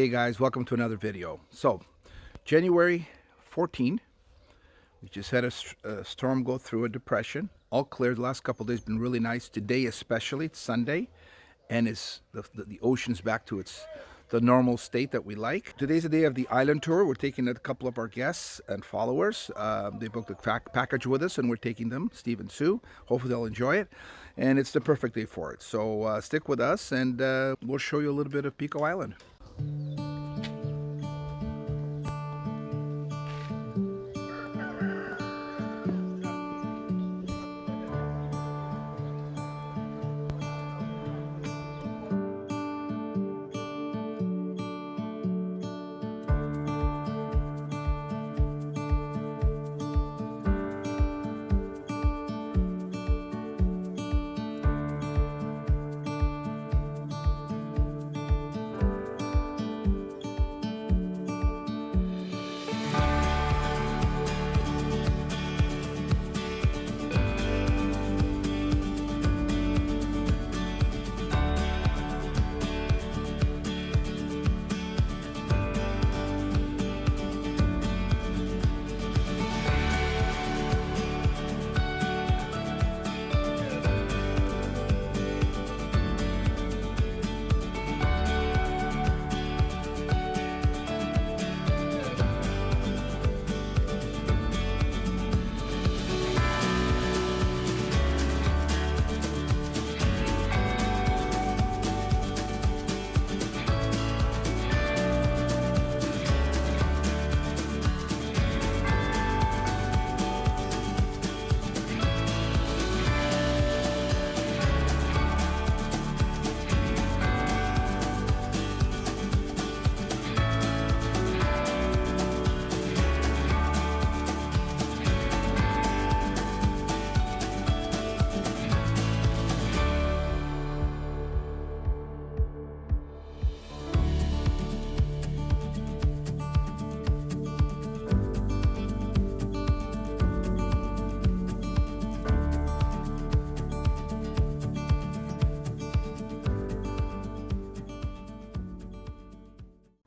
Hey guys, welcome to another video. So, January 14, we just had a storm go through, a depression. All clear. The last couple of days been really nice. Today especially, it's Sunday, and it's the ocean's back to the normal state that we like. Today's the day of the island tour. We're taking a couple of our guests and followers. They booked a package with us, and we're taking them, Steve and Sue. Hopefully they'll enjoy it, and it's the perfect day for it. So stick with us, and we'll show you a little bit of Pico Island.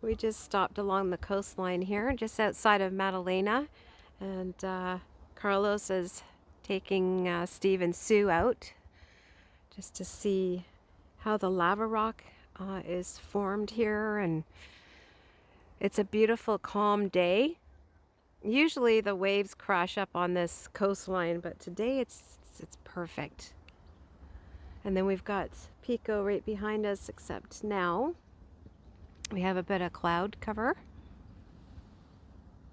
We just stopped along the coastline here, just outside of Madalena, and Carlos is taking Steve and Sue out just to see how the lava rock is formed here, and it's a beautiful, calm day. Usually the waves crash up on this coastline, but today it's perfect. And then we've got Pico right behind us, except now we have a bit of cloud cover,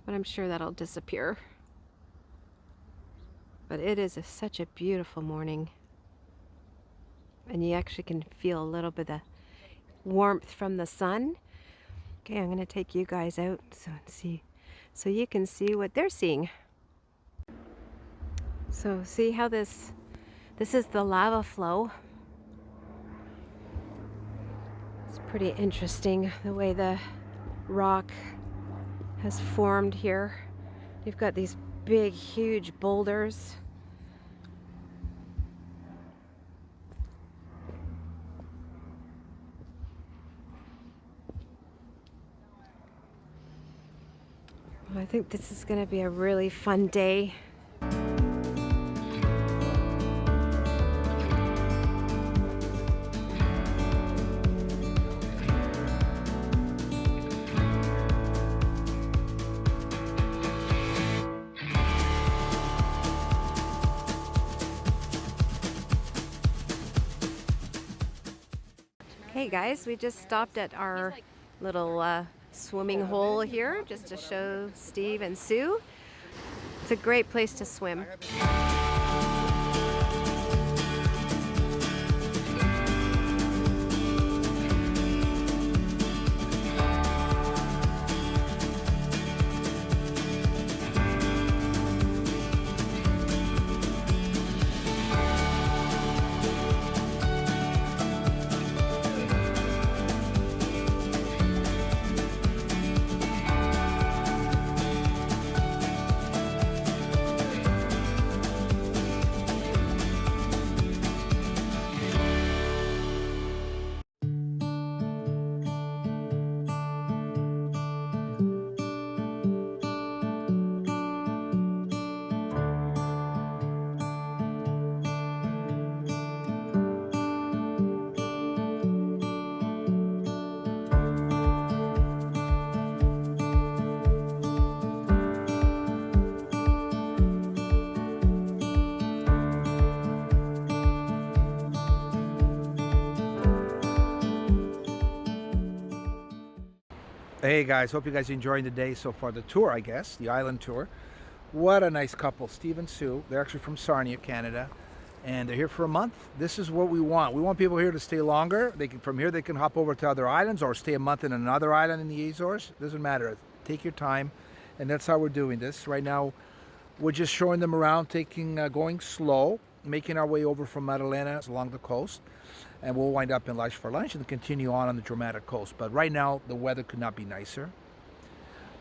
but I'm sure that'll disappear. But it is such a beautiful morning, and you actually can feel a little bit of warmth from the sun. Okay, I'm going to take you guys out so you can see what they're seeing. So see how this is the lava flow. Pretty interesting the way the rock has formed here. You've got these big, huge boulders. Well, I think this is going to be a really fun day. Hey guys, we just stopped at our little swimming hole here just to show Steve and Sue. It's a great place to swim. Hey guys, hope you guys are enjoying the day so far. The tour, I guess, the island tour. What a nice couple, Steve and Sue. They're actually from Sarnia, Canada, and they're here for a month. This is what we want. We want people here to stay longer. From here they can hop over to other islands or stay a month in another island in the Azores. Doesn't matter. Take your time, and that's how we're doing this. Right now, we're just showing them around, going slow, making our way over from Madalena along the coast. And we'll wind up in Lajes for lunch and continue on the dramatic coast. But right now, the weather could not be nicer.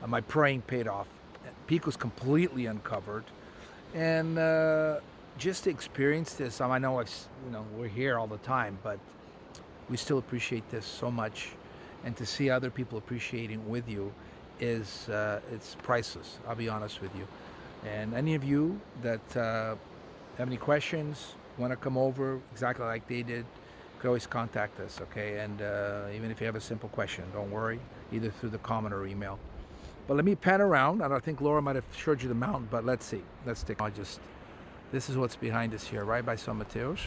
My praying paid off. Pico's completely uncovered, and just to experience this. I know we're here all the time, but we still appreciate this so much, and to see other people appreciating with you is it's priceless. I'll be honest with you. And any of you that have any questions, want to come over exactly like they did, could always contact us, okay? And even if you have a simple question, don't worry, either through the comment or email. But let me pan around. I think Laura might have showed you the mountain, but let's see. This is what's behind us here, right by São Mateus.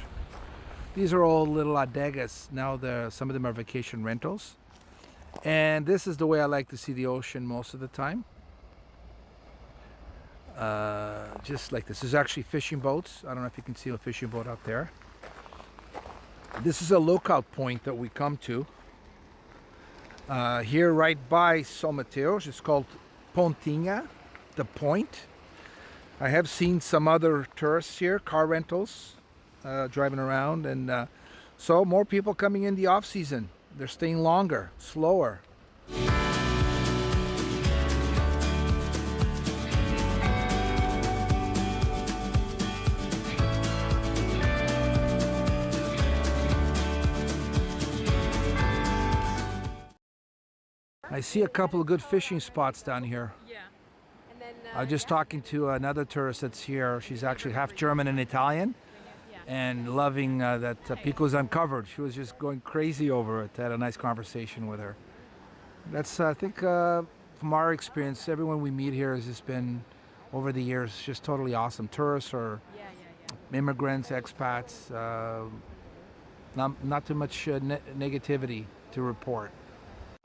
These are all little adegas. Now some of them are vacation rentals. And this is the way I like to see the ocean most of the time. Just like this. There's actually fishing boats. I don't know if you can see a fishing boat out there. This is a lookout point that we come to here right by São Mateus. It's called Pontinha, the point. I have seen some other tourists here, car rentals, driving around, and so more people coming in the off season. They're staying longer, slower. I see a couple of good fishing spots down here. Yeah. And then, I was just talking to another tourist that's here. She's actually half German and Italian, and loving that Pico's uncovered. She was just going crazy over it. I had a nice conversation with her. That's, I think, from our experience, everyone we meet here has just been, over the years, just totally awesome. Tourists or immigrants, expats, not too much negativity to report.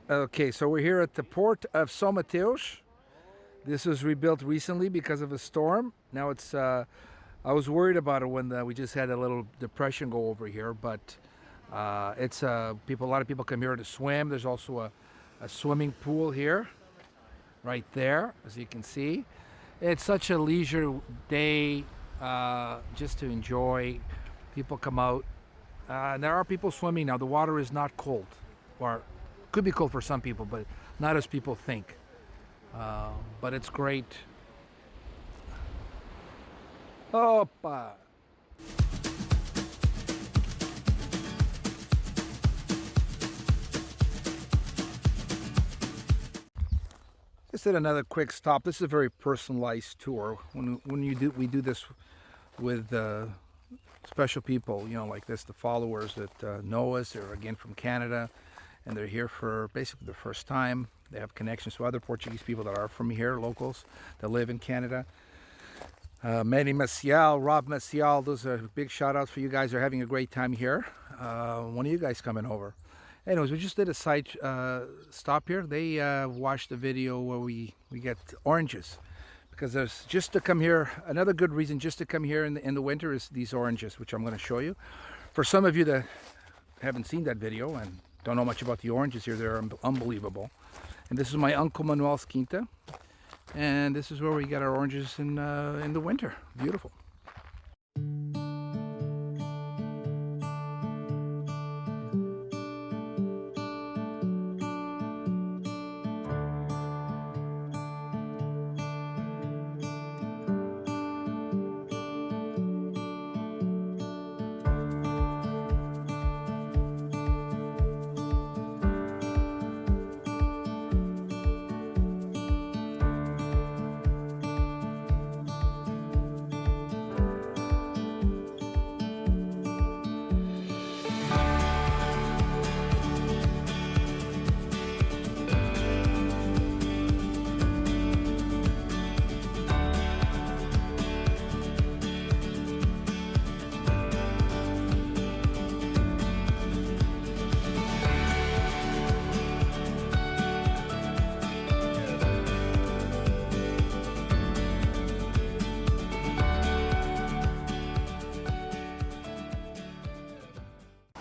Okay, so we're here at the port of São Mateus. This was rebuilt recently because of a storm. Now it's, I was worried about it when we just had a little depression go over here, but it's a lot of people come here to swim. There's also a swimming pool here, right there, as you can see. It's such a leisure day just to enjoy. People come out. And there are people swimming now. The water is not cold, or could be cold for some people, but not as people think. But it's great. Opa! Just did another quick stop. This is a very personalized tour. When we do this with special people, like this, the followers that know us, they're again from Canada, and they're here for basically the first time. They have connections to other Portuguese people that are from here, locals that live in Canada. Manny Maciel, Rob Maciel, those are big shout outs for you guys. They're having a great time here. One of you guys coming over. Anyways, we just did a side stop here. They watched the video where we get oranges, because there's just to come here. Another good reason just to come here in the winter is these oranges, which I'm going to show you. For some of you that haven't seen that video and don't know much about the oranges here, they're unbelievable. And this is my Uncle Manuel's Quinta, and this is where we get our oranges in the winter. Beautiful.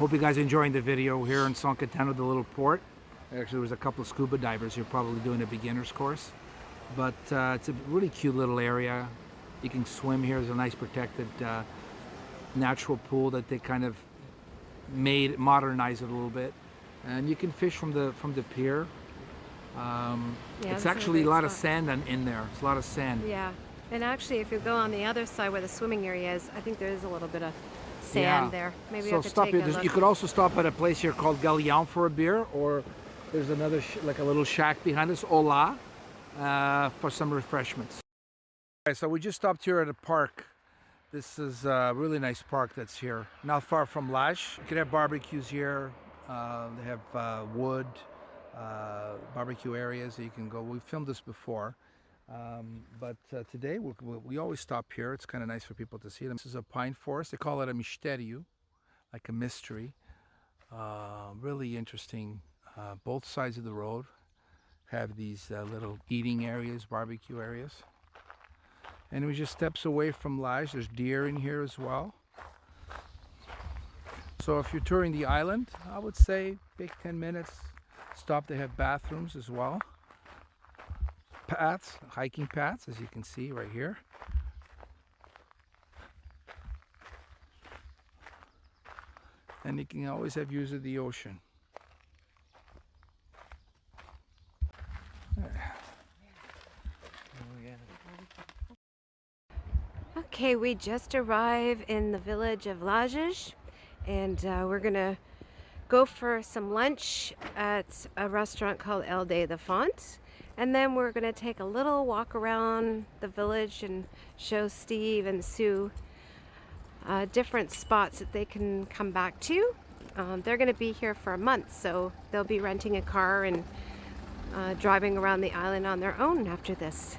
Hope you guys are enjoying the video here in San Caetano, the little port. Actually, there was a couple of scuba divers here probably doing a beginner's course. But it's a really cute little area. You can swim here. There's a nice protected natural pool that they kind of modernized it a little bit. And you can fish from the pier. It's actually a lot of sand in there. It's a lot of sand. Yeah, and actually if you go on the other side where the swimming area is, I think there is a little bit of sand there. Maybe so I could stop take here. a look. You could also stop at a place here called Galeão for a beer, or there's another like a little shack behind us, Olá, for some refreshments. All right, so we just stopped here at a park. This is a really nice park that's here, not far from Lajes. You can have barbecues here. They have wood, barbecue areas that you can go. We've filmed this before, but today we always stop here. It's kind of nice for people to see them. This is a pine forest. They call it a mistério, like a mystery. Really interesting. Both sides of the road have these little eating areas, barbecue areas. And we're just steps away from Lajes. There's deer in here as well. So if you're touring the island, I would say take 10 minutes. Stop. They have bathrooms as well. Paths, hiking paths, as you can see right here. And you can always have views of the ocean. Okay, we just arrived in the village of Lajes, and we're gonna go for some lunch at a restaurant called El de the Font, and then we're gonna take a little walk around the village and show Steve and Sue different spots that they can come back to. They're gonna be here for a month, so they'll be renting a car and driving around the island on their own after this.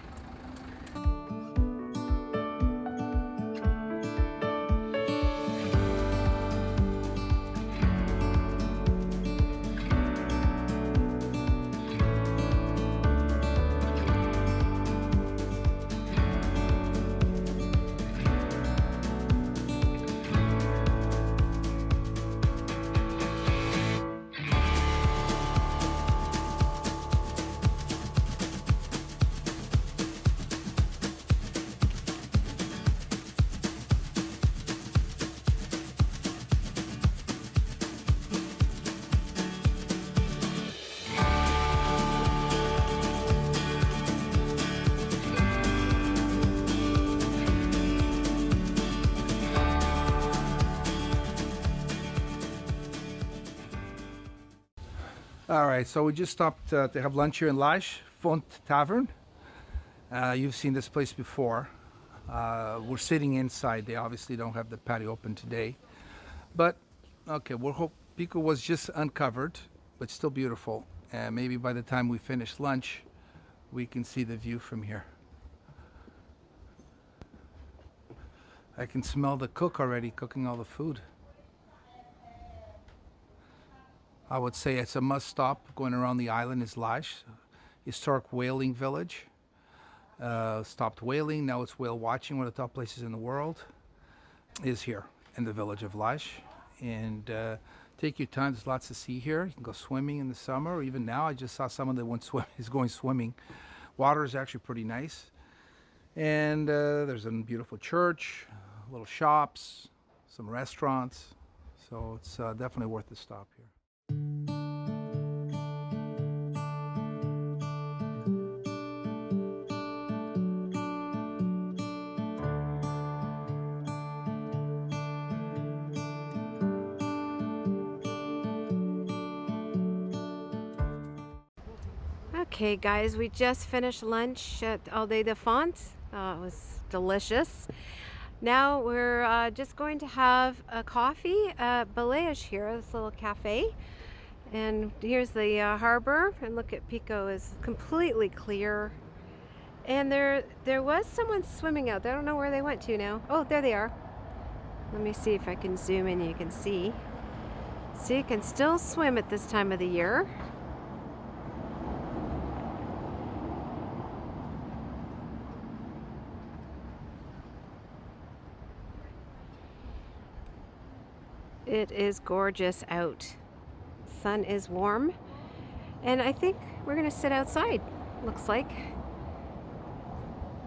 All right, so we just stopped to have lunch here in Lajes, Font Tavern. You've seen this place before. We're sitting inside. They obviously don't have the patio open today. But, okay, Pico was just uncovered, but still beautiful. And maybe by the time we finish lunch, we can see the view from here. I can smell the cook already cooking all the food. I would say it's a must stop going around the island is Lajes, historic whaling village. Stopped whaling, now it's whale watching, one of the top places in the world is here in the village of Lajes. And take your time, there's lots to see here. You can go swimming in the summer, or even now. I just saw someone that is going swimming. Water is actually pretty nice. And there's a beautiful church, little shops, some restaurants. So it's definitely worth the stop here. Okay guys, we just finished lunch at El de the Font. It was delicious. Now we're just going to have a coffee at Lajes here, this little cafe. And here's the harbor, and look at Pico is completely clear. And there was someone swimming out there. I don't know where they went to now. Oh, there they are. Let me see if I can zoom in. You can see. So you can still swim at this time of the year. It is gorgeous out. Sun is warm, and I think we're gonna sit outside, looks like,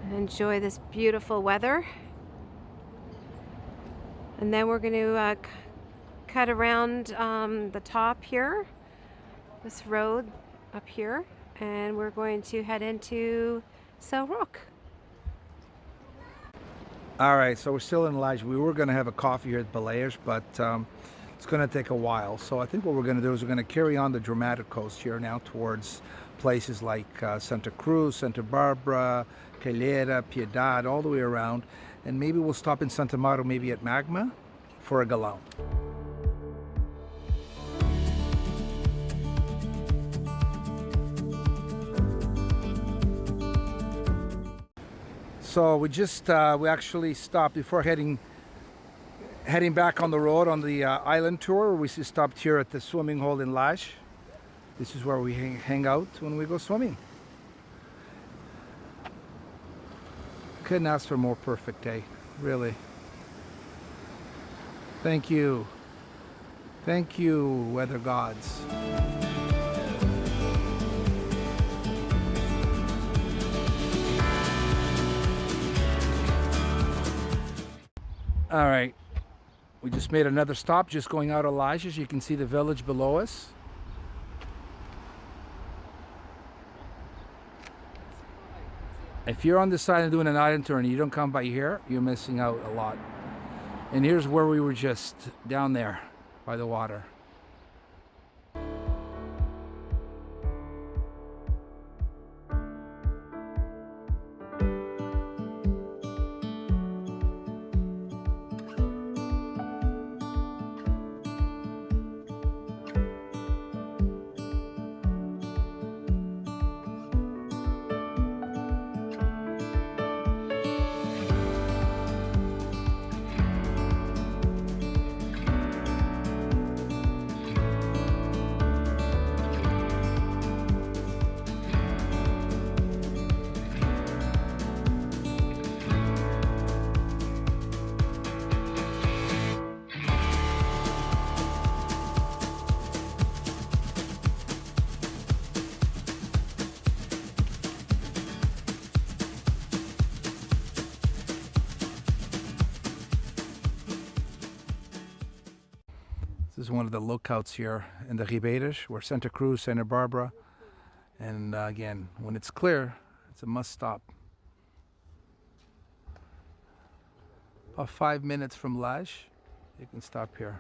and enjoy this beautiful weather. And then we're gonna cut around the top here, this road up here, and we're going to head into Cell Rock. All right, so we're still in Lajes. We were going to have a coffee here at Lajes, but it's going to take a while. So I think what we're going to do is we're going to carry on the dramatic coast here now towards places like Santa Cruz, Santa Barbara, Calera, Piedad, all the way around. And maybe we'll stop in Santa Maria, maybe at Magma, for a galão. So we actually stopped before heading back on the road on the island tour. We just stopped here at the swimming hole in Lajes. This is where we hang out when we go swimming. Couldn't ask for a more perfect day, really. Thank you, weather gods. All right, we just made another stop, just going out of Lajes. You can see the village below us. If you're on this side and doing an island tour and you don't come by here, you're missing out a lot. And here's where we were just down there by the water. This is one of the lookouts here in the Ribeiras. We're Santa Cruz, Santa Barbara. And again, when it's clear, it's a must stop. About 5 minutes from Lajes, you can stop here.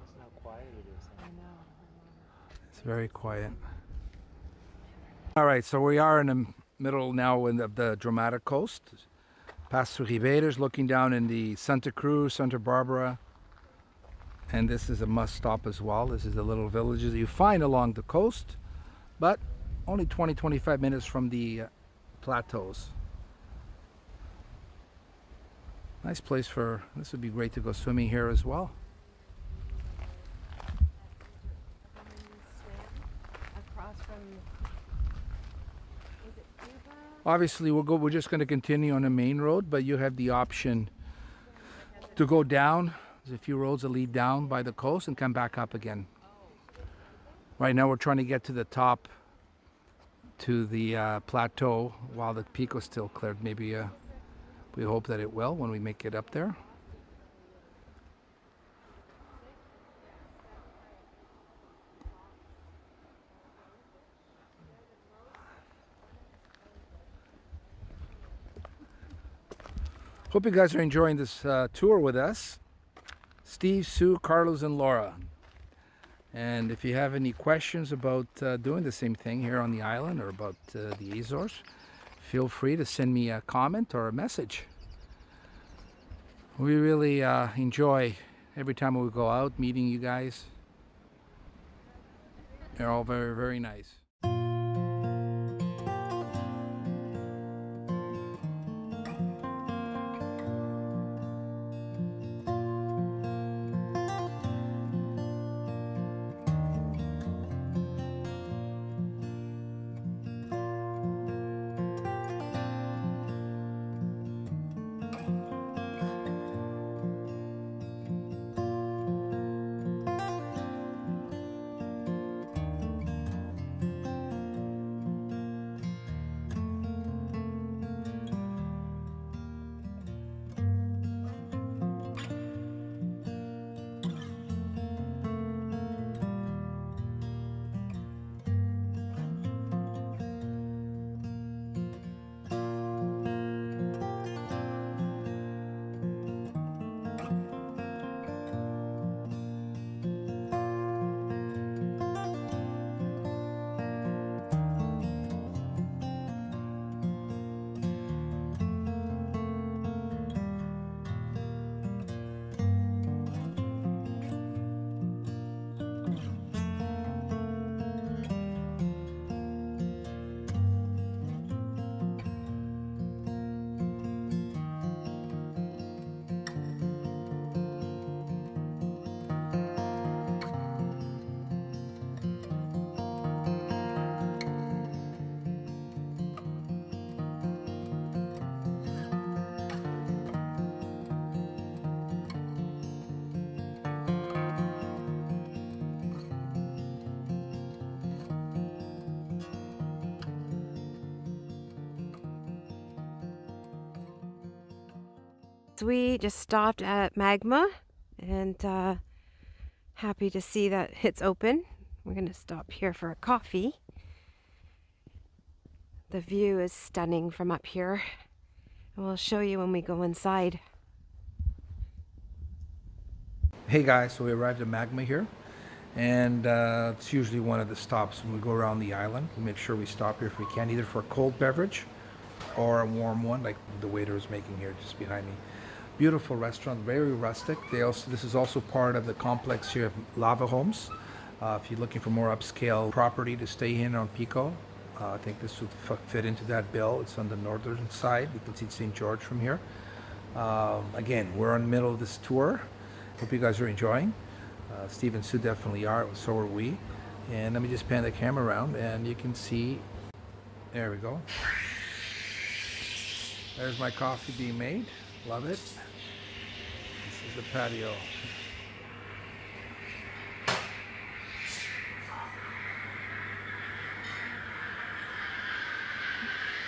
It's how quiet it is. I know. It's very quiet. All right, so we are in the middle now of the dramatic coast. Past through Ribeiras, looking down in the Santa Cruz, Santa Barbara. And this is a must stop as well. This is the little villages that you find along the coast, but only 20-25 minutes from the plateaus. Nice place for, this would be great to go swimming here as well. Obviously we're just going to continue on the main road, but you have the option to go down. There's a few roads that lead down by the coast and come back up again. Right now we're trying to get to the top, to the plateau, while the Pico's still cleared. Maybe we hope that it will when we make it up there. Hope you guys are enjoying this tour with us. Steve, Sue, Carlos, and Laura. And if you have any questions about doing the same thing here on the island or about the Azores, feel free to send me a comment or a message. We really enjoy every time we go out meeting you guys. They're all very, very nice. We just stopped at Magma and happy to see that it's open. We're going to stop here for a coffee. The view is stunning from up here, and we'll show you when we go inside. Hey guys, so we arrived at Magma here, and it's usually one of the stops when we go around the island. We make sure we stop here if we can, either for a cold beverage or a warm one, like the waiter is making here just behind me. Beautiful restaurant, very rustic. This is also part of the complex here of Lava Homes. If you're looking for more upscale property to stay in on Pico, I think this would fit into that bill. It's on the northern side. You can see St. George from here. Again, we're in the middle of this tour. Hope you guys are enjoying. Steve and Sue definitely are, so are we. And let me just pan the camera around and you can see, there we go. There's my coffee being made. Love it. This is the patio.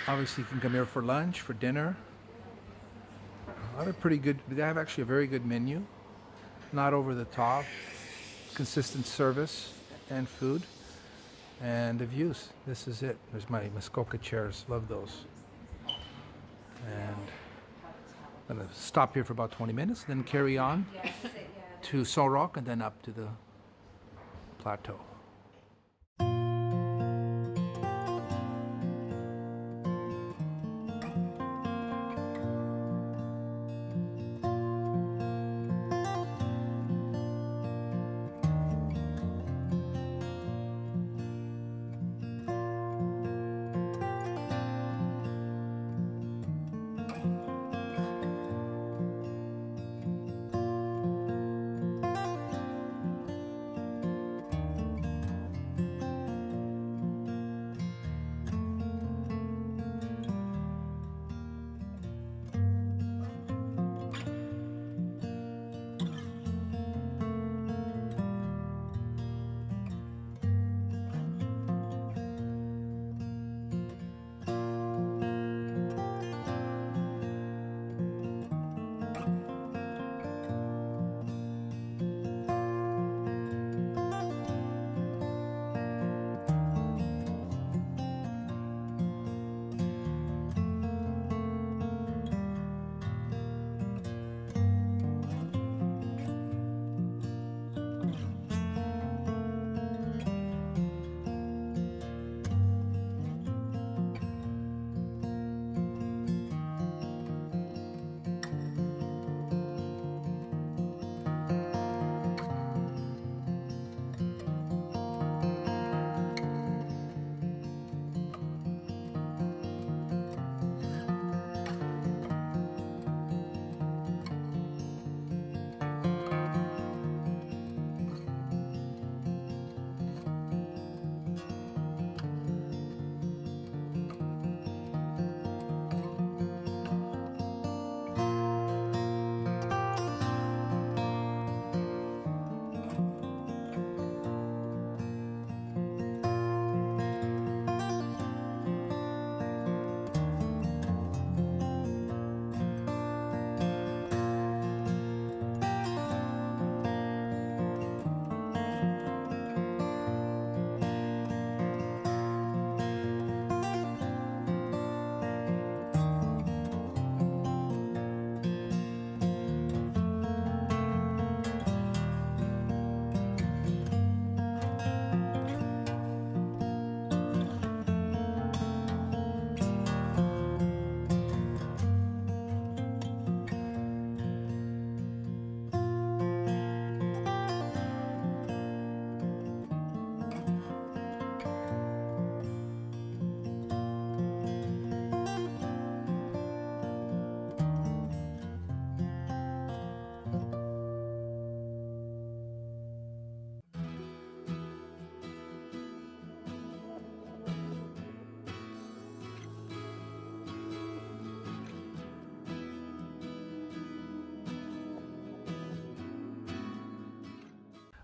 Obviously you can come here for lunch, for dinner. They have actually a very good menu. Not over the top, consistent service and food, and the views. This is it. There's my Muskoka chairs. Love those. And I'm gonna stop here for about 20 minutes, then carry on to Sol Rock and then up to the plateau.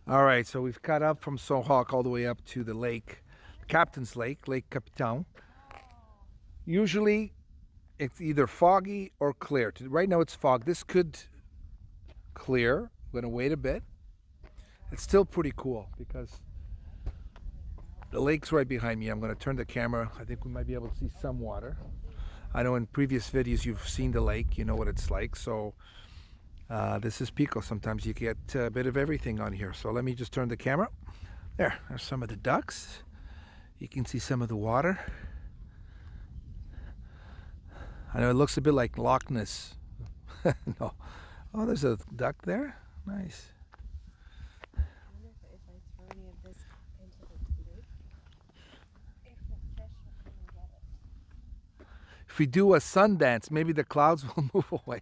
All right, so we've cut up from Sohawk all the way up to the lake, Captain's Lake, Lake Capitan. Usually it's either foggy or clear. Right now it's fog. This could clear. I'm going to wait a bit. It's still pretty cool because the lake's right behind me. I'm going to turn the camera. I think we might be able to see some water. I know in previous videos you've seen the lake. You know what it's like. So this is Pico. Sometimes you get a bit of everything on here. So let me just turn the camera. There's some of the ducks. You can see some of the water. I know it looks a bit like Loch Ness. No. Oh, there's a duck there. Nice. If we do a sun dance, maybe the clouds will move away.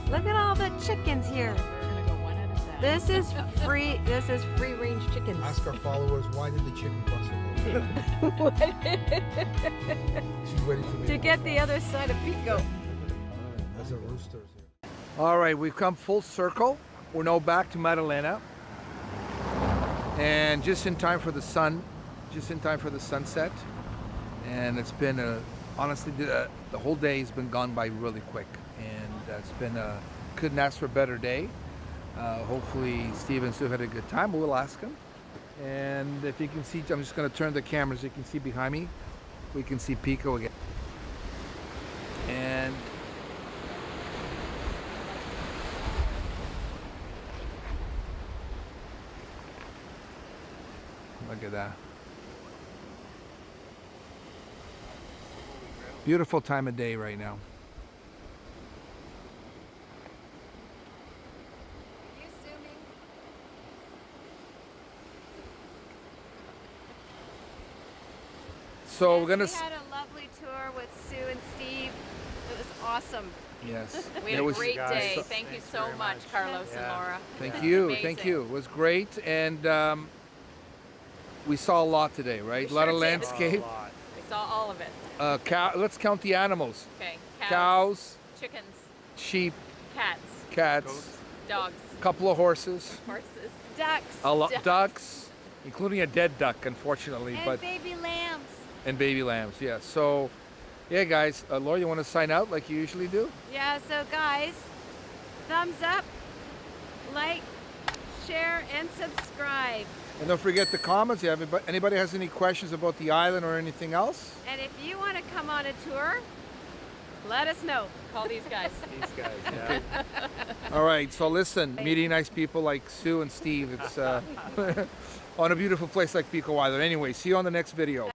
Look at all the chickens here. We're gonna go one at a time. This is free. This is free range chickens. Ask our followers, why did the chicken cross the road? She's waiting for me To get the other side of Pico. There's a rooster here. All right, we've come full circle. We're now back to Madalena, and just in time for the sunset. And it's been honestly the whole day has been gone by really quick, and it's been couldn't ask for a better day. Hopefully Steve and Sue had a good time, but we'll ask them. And if you can see, I'm just going to turn the camera so you can see behind me. We can see Pico again. And look at that. Beautiful time of day right now. So we're gonna. We had a lovely tour with Sue and Steve. It was awesome. Yes. We had It a was- great day. So- Thank you thanks so very much, much. Carlos and Yeah. Laura. Thank you. Amazing. Thank you. It was great, and we saw a lot today, right? We A lot sure of did. landscape. We saw all of it. Let's count the animals: Okay. cows, Chickens, sheep, cats, cats, dogs, couple of horses, horses. Ducks. ducks, including a dead duck, unfortunately, And but baby lambs. and baby lambs. Yeah. So, yeah, guys. Laura, you want to sign out like you usually do? Yeah, so guys, thumbs up, like, share, and subscribe. And don't forget the comments. Yeah, anybody has any questions about the island or anything else? And if you want to come on a tour, let us know. Call these guys. These guys, yeah. All right, so listen, meeting nice people like Sue and Steve, it's on a beautiful place like Pico Island. Anyway, see you on the next video.